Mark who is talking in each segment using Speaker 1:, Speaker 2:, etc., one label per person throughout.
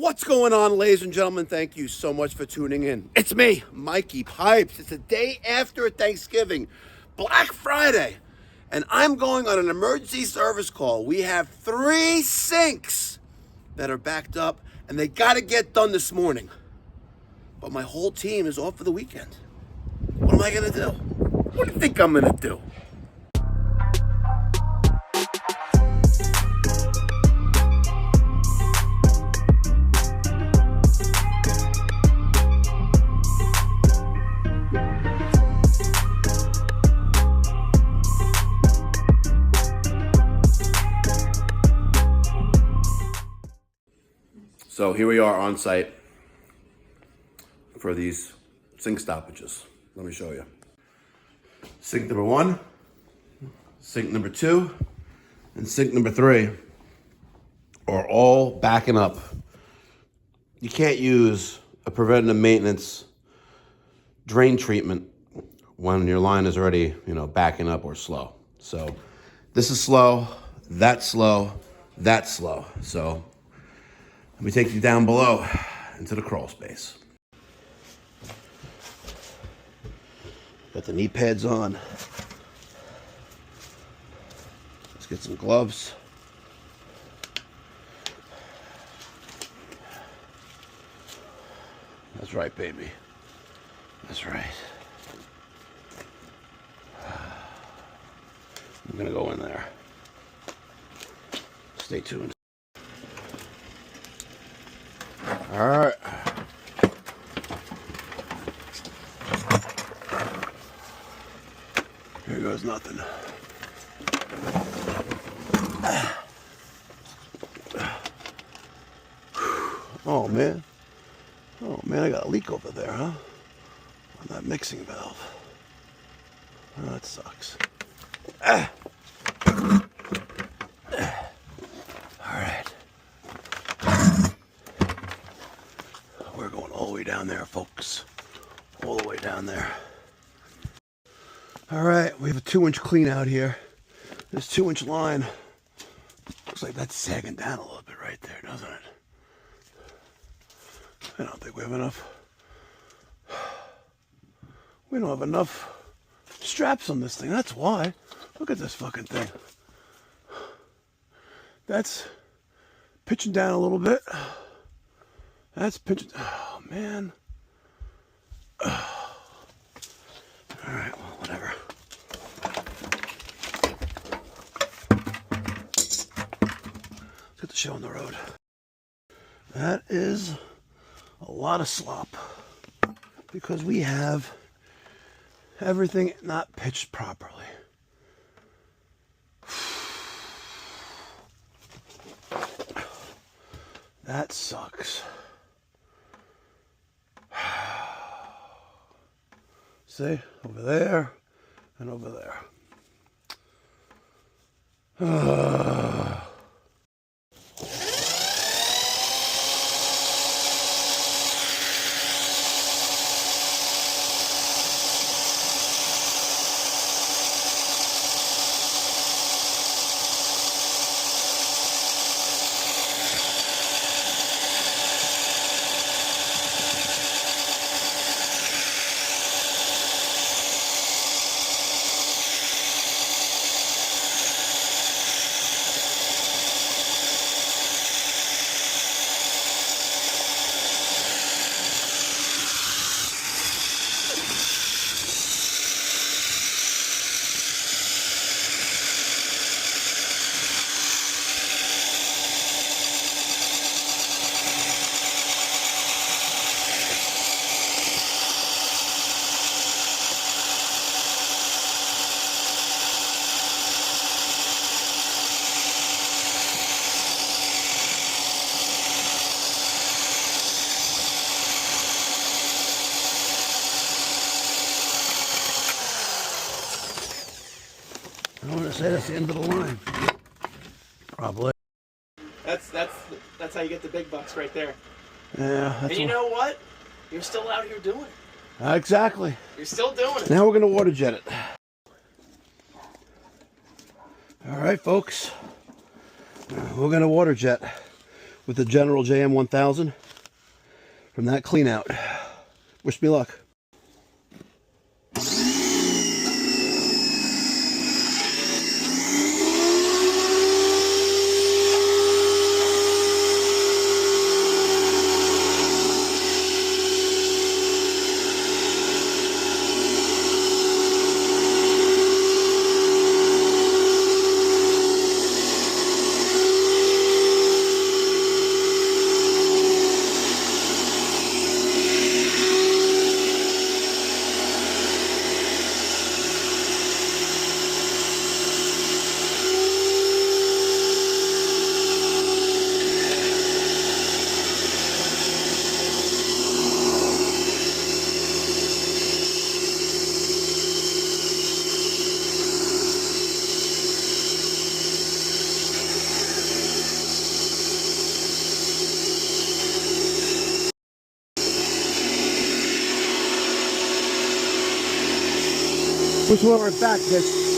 Speaker 1: What's going on, ladies and gentlemen? Thank you so much for tuning in. It's me, Mikey Pipes. It's the day after Thanksgiving, Black Friday, and I'm going on an emergency service call. We have 3 sinks that are backed up, and they got to get done this morning. But my whole team is off for the weekend. What am I going to do? What do you think I'm going to do? So here we are on site for these sink stoppages. Let me show you. Sink number 1, sink number 2, and sink number 3 are all backing up. You can't use a preventative maintenance drain treatment when your line is already, backing up or slow. So this is slow, that's slow, that's slow. So let me take you down below into the crawl space. Got the knee pads on. Let's get some gloves. That's right, baby. That's right. I'm gonna go in there. Stay tuned. All right. Here goes nothing. Oh man, I got a leak over there, huh? On that mixing valve. Oh, that sucks. All right. We're going all the way down there, folks. All the way down there. All right, we have a 2-inch clean out here. This 2-inch line, looks like that's sagging down a little bit right there, doesn't it? I don't think we have enough. We don't have enough straps on this thing, that's why. Look at this fucking thing. That's pitching down a little bit. That's pitching, oh man. All right, well, whatever. Let's get the show on the road. That is a lot of slop because we have everything not pitched properly. That sucks. See, over there and over there. I want to say that's the end of the line. Probably.
Speaker 2: That's how you get the big bucks right there.
Speaker 1: Yeah.
Speaker 2: And you know what? You're still out here doing it.
Speaker 1: Exactly.
Speaker 2: You're still doing it.
Speaker 1: Now we're going to water jet it. All right, folks. We're going to water jet. with the General JM 1000 from that clean out. Wish me luck. Which one are back, bitch?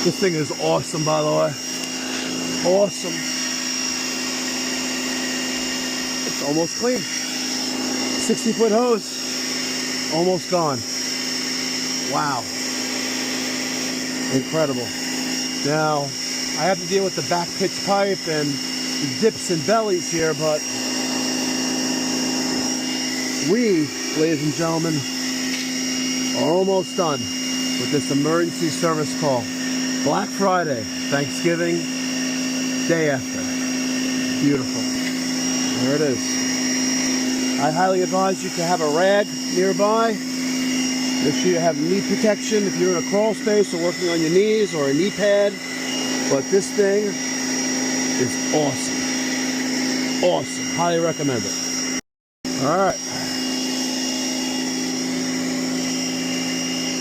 Speaker 1: This thing is awesome, by the way. Awesome. It's almost clean. 60-foot hose, almost gone. Wow. Incredible. Now, I have to deal with the back pitch pipe and the dips and bellies here, but we, ladies and gentlemen, are almost done with this emergency service call. Black Friday, Thanksgiving, day after. Beautiful. There it is. I highly advise you to have a rag nearby. Make sure you have knee protection if you're in a crawl space or working on your knees or a knee pad. But this thing is awesome. Awesome. Highly recommend it. All right.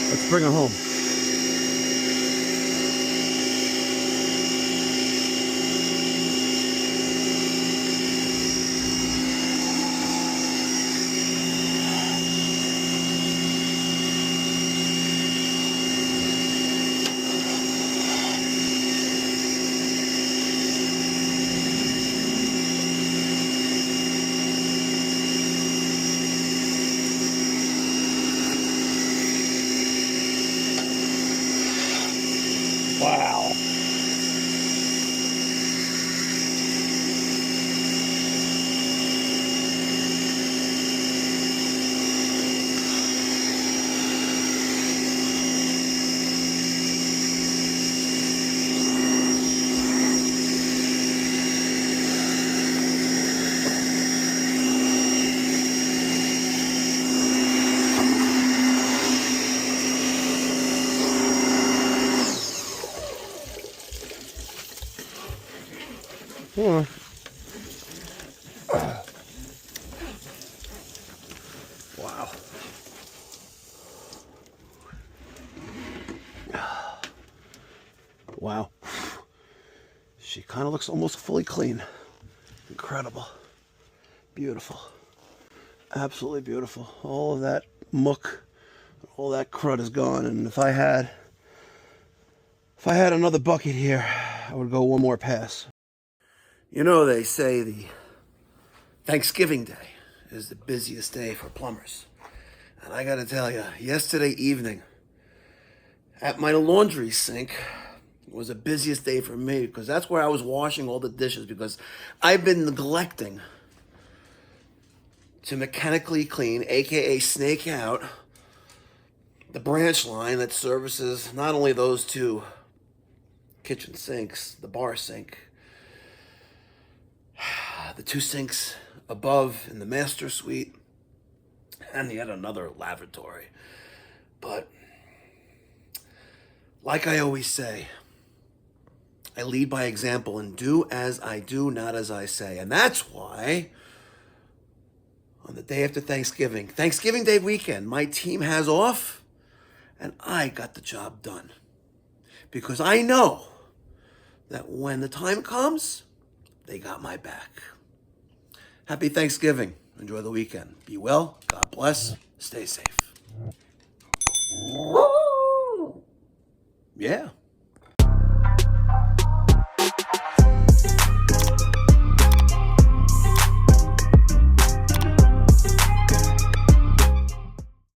Speaker 1: Let's bring her home. Wow. Hold on. Wow. Wow. She kind of looks almost fully clean. Incredible. Beautiful. Absolutely beautiful. All of that muck, all that crud is gone. And if I had another bucket here, I would go one more pass. You know, they say the Thanksgiving Day is the busiest day for plumbers. And I gotta tell you, yesterday evening at my laundry sink was the busiest day for me because that's where I was washing all the dishes because I've been neglecting to mechanically clean, aka snake out, the branch line that services not only those two kitchen sinks, the bar sink, the two sinks above in the master suite, and yet another lavatory. But like I always say, I lead by example and do as I do, not as I say. And that's why on the day after Thanksgiving Day weekend, my team has off and I got the job done. Because I know that when the time comes, they got my back. Happy Thanksgiving. Enjoy the weekend. Be well. God bless. Stay safe. Yeah.